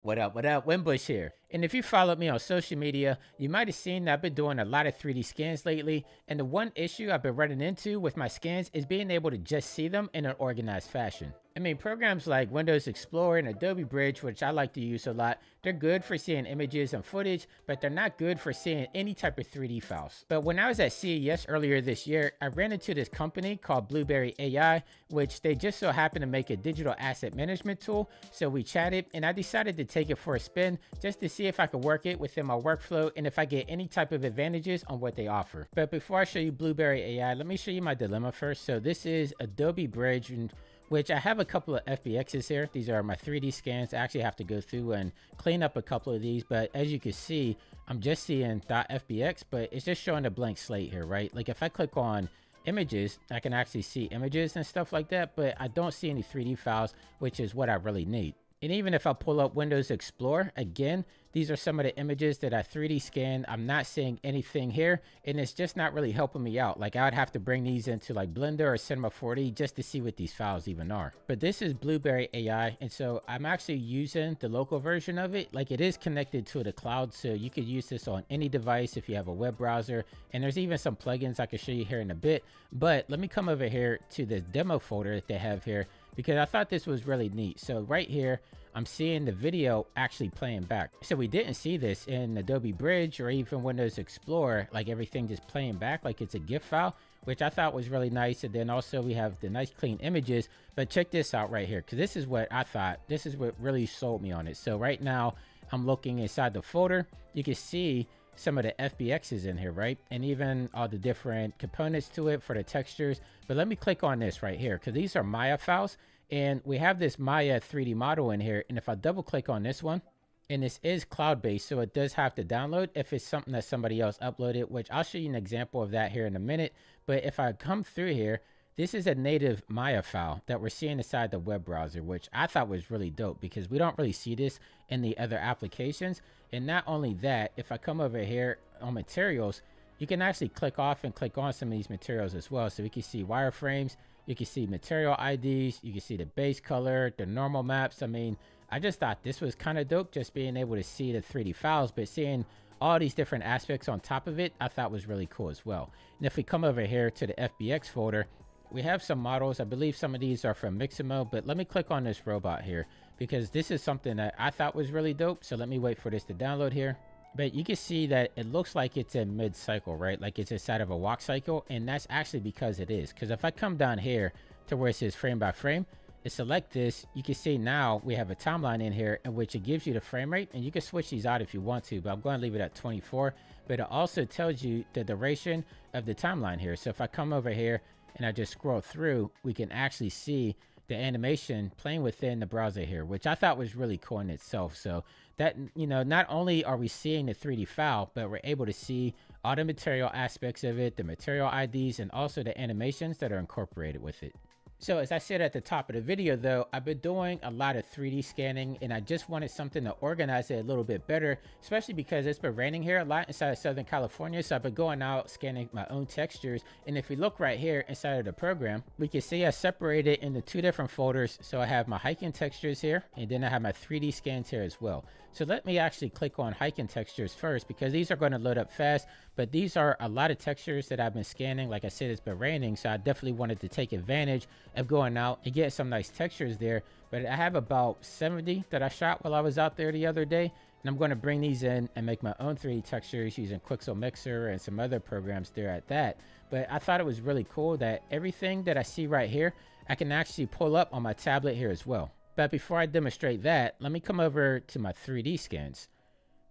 What up? What up? Winbush here. And if you followed me on social media, you might have seen that I've been doing a lot of 3D scans lately. And the one issue I've been running into with my scans is being able to just see them in an organized fashion. I mean, programs like Windows Explorer and Adobe Bridge, which I like to use a lot, they're good for seeing images and footage, but they're not good for seeing any type of 3D files. But when I was at CES earlier this year, I ran into this company called Blueberry AI, which they just so happened to make a digital asset management tool. So we chatted and I decided to take it for a spin just to see if I could work it within my workflow and if I get any type of advantages on what they offer. But before I show you Blueberry AI, let me show you my dilemma first. So this is Adobe Bridge, and which I have a couple of FBXs here. These are my 3D scans. I actually have to go through and clean up a couple of these, but as you can see, I'm just seeing .fbx, but it's just showing a blank slate here, right? Like if I click on images, I can actually see images and stuff like that, but I don't see any 3D files, which is what I really need. And even if I pull up Windows Explorer, again, these are some of the images that I 3D scanned. I'm not seeing anything here, and it's just not really helping me out. Like I would have to bring these into like Blender or Cinema 4D just to see what these files even are. But this is Blueberry AI, and so I'm actually using the local version of it. Like it is connected to the cloud, so you could use this on any device if you have a web browser. And there's even some plugins I can show you here in a bit. But let me come over here to this demo folder that they have here, because I thought this was really neat. So right here, I'm seeing the video actually playing back. So we didn't see this in Adobe Bridge or even Windows Explorer, like everything just playing back like it's a GIF file, which I thought was really nice. And then also we have the nice clean images, but check this out right here, because this is what I thought, this is what really sold me on it. So right now I'm looking inside the folder. You can see some of the FBXs in here, right? And even all the different components to it for the textures. But let me click on this right here, because these are Maya files. And we have this Maya 3D model in here. And if I double click on this one, and this is cloud-based, so it does have to download if it's something that somebody else uploaded, which I'll show you an example of that here in a minute. But if I come through here, this is a native Maya file that we're seeing inside the web browser, which I thought was really dope because we don't really see this in the other applications. And not only that, if I come over here on materials, you can actually click off and click on some of these materials as well. So we can see wireframes, you can see material IDs, you can see the base color, the normal maps. I mean, I just thought this was kind of dope, just being able to see the 3D files, but seeing all these different aspects on top of it, I thought was really cool as well. And if we come over here to the FBX folder, we have some models. I believe some of these are from Mixamo, but let me click on this robot here because this is something that I thought was really dope. So let me wait for this to download here. But you can see that it looks like it's in mid-cycle, right? Like it's inside of a walk cycle, and that's actually because it is. Because if I come down here to where it says frame by frame and select this, you can see now we have a timeline in here in which it gives you the frame rate, and you can switch these out if you want to, but I'm going to leave it at 24. But it also tells you the duration of the timeline here. So if I come over here and I just scroll through, we can actually see the animation playing within the browser here, which I thought was really cool in itself. So that, you know, not only are we seeing the 3D file, but we're able to see all the material aspects of it, the material IDs, and also the animations that are incorporated with it. So as I said at the top of the video though, I've been doing a lot of 3D scanning and I just wanted something to organize it a little bit better, especially because it's been raining here a lot inside of Southern California. So I've been going out scanning my own textures. And if we look right here inside of the program, we can see I separated into two different folders. So I have my hiking textures here, and then I have my 3D scans here as well. So let me actually click on hiking textures first because these are going to load up fast, but these are a lot of textures that I've been scanning. Like I said, it's been raining, so I definitely wanted to take advantage of going out and get some nice textures there. But I have about 70 that I shot while I was out there the other day, and I'm going to bring these in and make my own 3D textures using Quixel Mixer and some other programs there at that. But I thought it was really cool that everything that I see right here, I can actually pull up on my tablet here as well. But before I demonstrate that, let me come over to my 3D scans.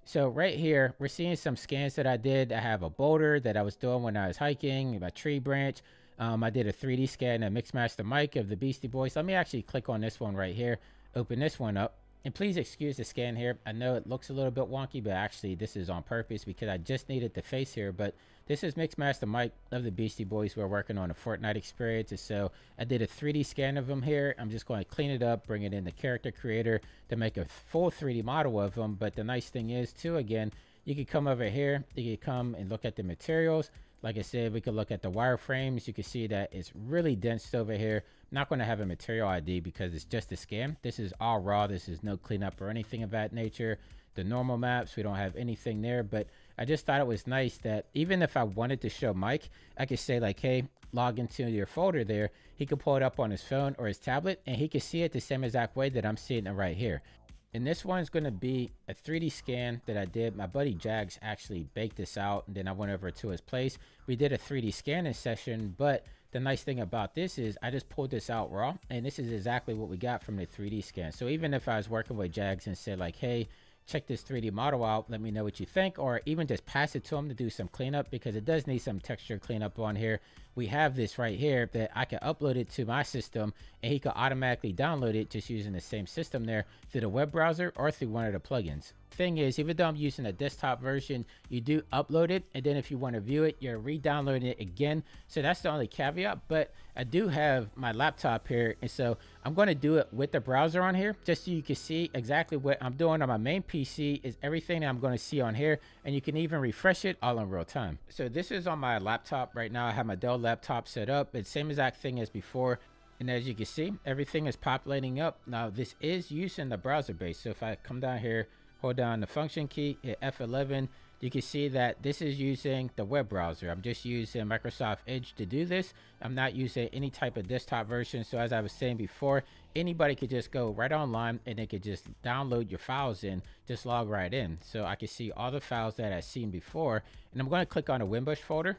So right here, we're seeing some scans that I did. I have a boulder that I was doing when I was hiking, a tree branch. I did a 3D scan of Mixmaster Mike of the Beastie Boys. Let me actually click on this one right here, open this one up. And please excuse the scan here. I know it looks a little bit wonky, but actually this is on purpose because I just needed the face here. But this is Mixmaster Mike of the Beastie Boys. We're working on a Fortnite experience. And so I did a 3D scan of him here. I'm just going to clean it up, bring it in the character creator to make a full 3D model of him. But the nice thing is too, again, you can come over here, you can come and look at the materials. Like I said, we could look at the wireframes. You can see that it's really dense over here. I'm not going to have a material ID because it's just a scan. This is all raw. This is no cleanup or anything of that nature. The normal maps, we don't have anything there, but I just thought it was nice that even if I wanted to show Mike, I could say like, hey, log into your folder there. He could pull it up on his phone or his tablet, and he could see it the same exact way that I'm seeing it right here. And this one's going to be a 3D scan that I did. My buddy Jags actually baked this out, and then I went over to his place. We did a 3D scanning session, but the nice thing about this is I just pulled this out raw, and this is exactly what we got from the 3D scan. So even if I was working with Jags and said like, hey, check this 3D model out, let me know what you think, or even just pass it to him to do some cleanup, because it does need some texture cleanup on here. We have this right here that I can upload it to my system, and he could automatically download it just using the same system there through the web browser or through one of the plugins. Thing is, even though I'm using a desktop version, you do upload it, and then if you want to view it, you're re-downloading it again. So that's the only caveat, but I do have my laptop here, and so I'm going to do it with the browser on here just so you can see exactly what I'm doing on my main PC is everything that I'm going to see on here, and you can even refresh it all in real time. So this is on my laptop right now. I have my Dell laptop set up. It's same exact thing as before. And as you can see, everything is populating up. Now this is using the browser base. So if I come down here, hold down the function key, hit F11, you can see that this is using the web browser. I'm just using Microsoft Edge to do this. I'm not using any type of desktop version. So as I was saying before, anybody could just go right online and they could just download your files and just log right in. So I can see all the files that I've seen before. And I'm going to click on the Winbush folder,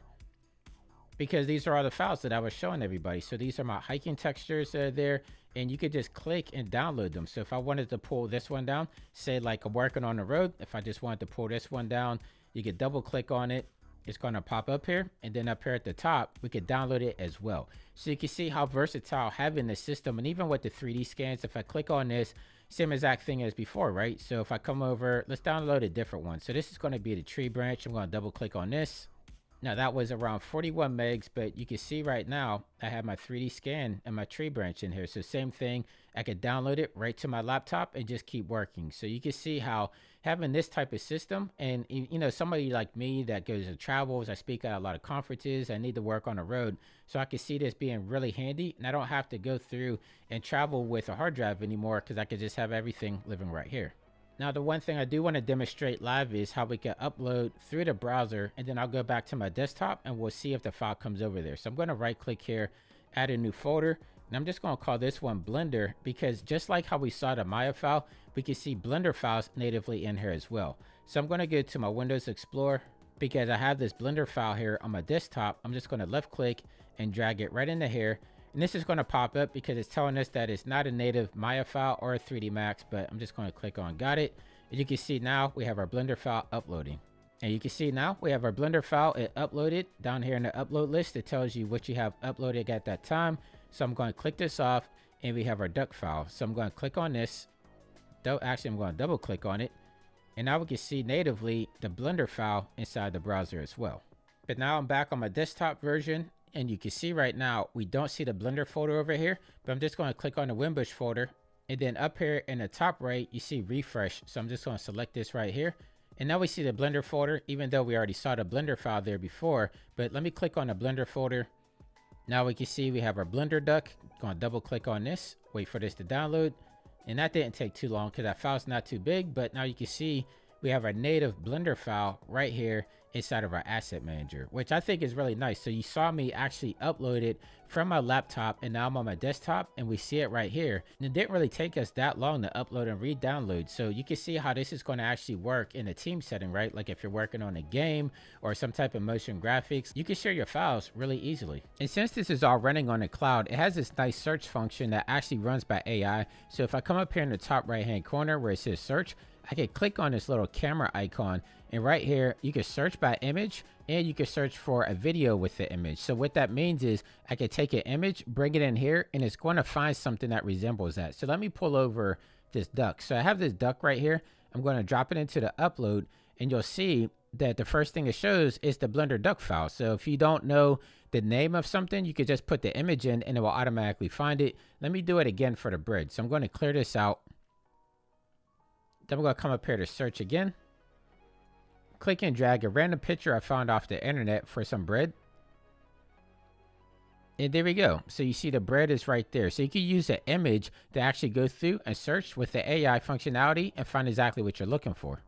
because these are all the files that I was showing everybody. So these are my hiking textures that are there, and you could just click and download them. So if I wanted to pull this one down, say like I'm working on the road, if I just wanted to pull this one down, you could double click on it. It's going to pop up here, and then up here at the top, we could download it as well. So you can see how versatile having the system, and even with the 3D scans, if I click on this, same exact thing as before, right? So if I come over, let's download a different one. So this is going to be the tree branch. I'm going to double click on this. Now that was around 41 megs, but you can see right now I have my 3D scan and my tree branch in here. So same thing, I could download it right to my laptop and just keep working. So you can see how having this type of system, and you know, somebody like me that goes to travels, I speak at a lot of conferences, I need to work on the road. So I can see this being really handy, and I don't have to go through and travel with a hard drive anymore, because I could just have everything living right here. Now, the one thing I do want to demonstrate live is how we can upload through the browser, and then I'll go back to my desktop and we'll see if the file comes over there. So I'm going to right click here, add a new folder, and I'm just going to call this one Blender, because just like how we saw the Maya file, we can see Blender files natively in here as well. So I'm going to go to my Windows Explorer, because I have this Blender file here on my desktop. I'm just going to left click and drag it right into here. And this is going to pop up because it's telling us that it's not a native Maya file or a 3D Max, but I'm just going to click on got it. And you can see now we have our Blender file uploading. And you can see now we have our Blender file, it uploaded. Down here in the upload list, it tells you what you have uploaded at that time. So I'm going to click this off, and we have our duck file. So I'm going to click on this. Actually, I'm going to double click on it. And now we can see natively the Blender file inside the browser as well. But now I'm back on my desktop version. And you can see right now, we don't see the Blender folder over here, but I'm just going to click on the Winbush folder. And then up here in the top right, you see refresh. So I'm just going to select this right here. And now we see the Blender folder, even though we already saw the Blender file there before. But let me click on the Blender folder. Now we can see we have our Blender duck. Going to double click on this, wait for this to download. And that didn't take too long because that file's not too big. But now you can see we have our native Blender file right here inside of our asset manager, which I think is really nice. So you saw me actually upload it from my laptop, and now I'm on my desktop and we see it right here. And it didn't really take us that long to upload and re-download. So you can see how this is going to actually work in a team setting, right? Like if you're working on a game or some type of motion graphics, you can share your files really easily. And since this is all running on the cloud, it has this nice search function that actually runs by AI. So if I come up here in the top right hand corner where it says search, I can click on this little camera icon, and right here you can search by image, and you can search for a video with the image. So what that means is I can take an image, bring it in here, and it's going to find something that resembles that. So let me pull over this duck. So I have this duck right here. I'm going to drop it into the upload, and you'll see that the first thing it shows is the Blender duck file. So if you don't know the name of something, you could just put the image in and it will automatically find it. Let me do it again for the bridge. So I'm going to clear this out. Then we're going to come up here to search again. click and drag a random picture I found off the internet for some bread. And there we go. So you see the bread is right there. So you can use the image to actually go through and search with the AI functionality and find exactly what you're looking for.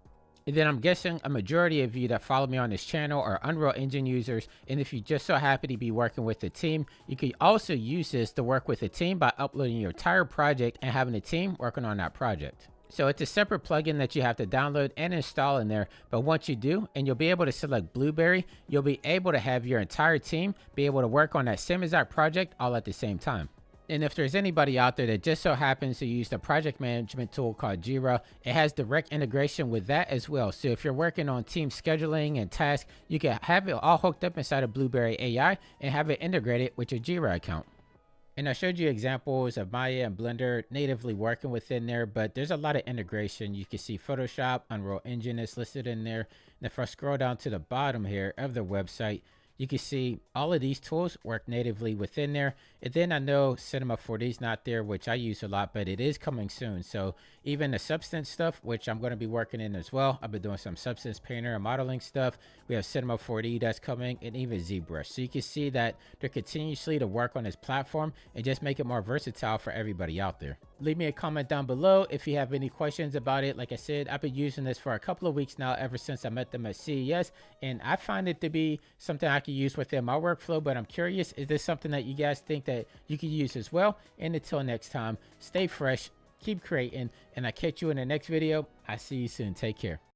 And then I'm guessing a majority of you that follow me on this channel are Unreal Engine users. And if you just so happen to be working with a team, you can also use this to work with a team by uploading your entire project and having a team working on that project. So it's a separate plugin that you have to download and install in there. But once you do, and you'll be able to select Blueberry, you'll be able to have your entire team be able to work on that same exact project all at the same time. And if there's anybody out there that just so happens to use the project management tool called Jira, it has direct integration with that as well. So if you're working on team scheduling and tasks, you can have it all hooked up inside of Blueberry AI and have it integrated with your Jira account. And I showed you examples of Maya and Blender natively working within there, but there's a lot of integration. You can see Photoshop, Unreal Engine is listed in there. And if I scroll down to the bottom here of the website, you can see all of these tools work natively within there. And then I know Cinema 4D is not there, which I use a lot, but it is coming soon. So even the Substance stuff, which I'm going to be working in as well. I've been doing some Substance Painter and modeling stuff. We have Cinema 4D that's coming, and even ZBrush. So you can see that they're continuously to work on this platform and just make it more versatile for everybody out there. Leave me a comment down below if you have any questions about it. Like I said, I've been using this for a couple of weeks now, ever since I met them at CES, and I find it to be something I can use within my workflow. But I'm curious, is this something that you guys think that you can use as well? And until next time, stay fresh, keep creating, and I'll catch you in the next video. I see you soon. Take care.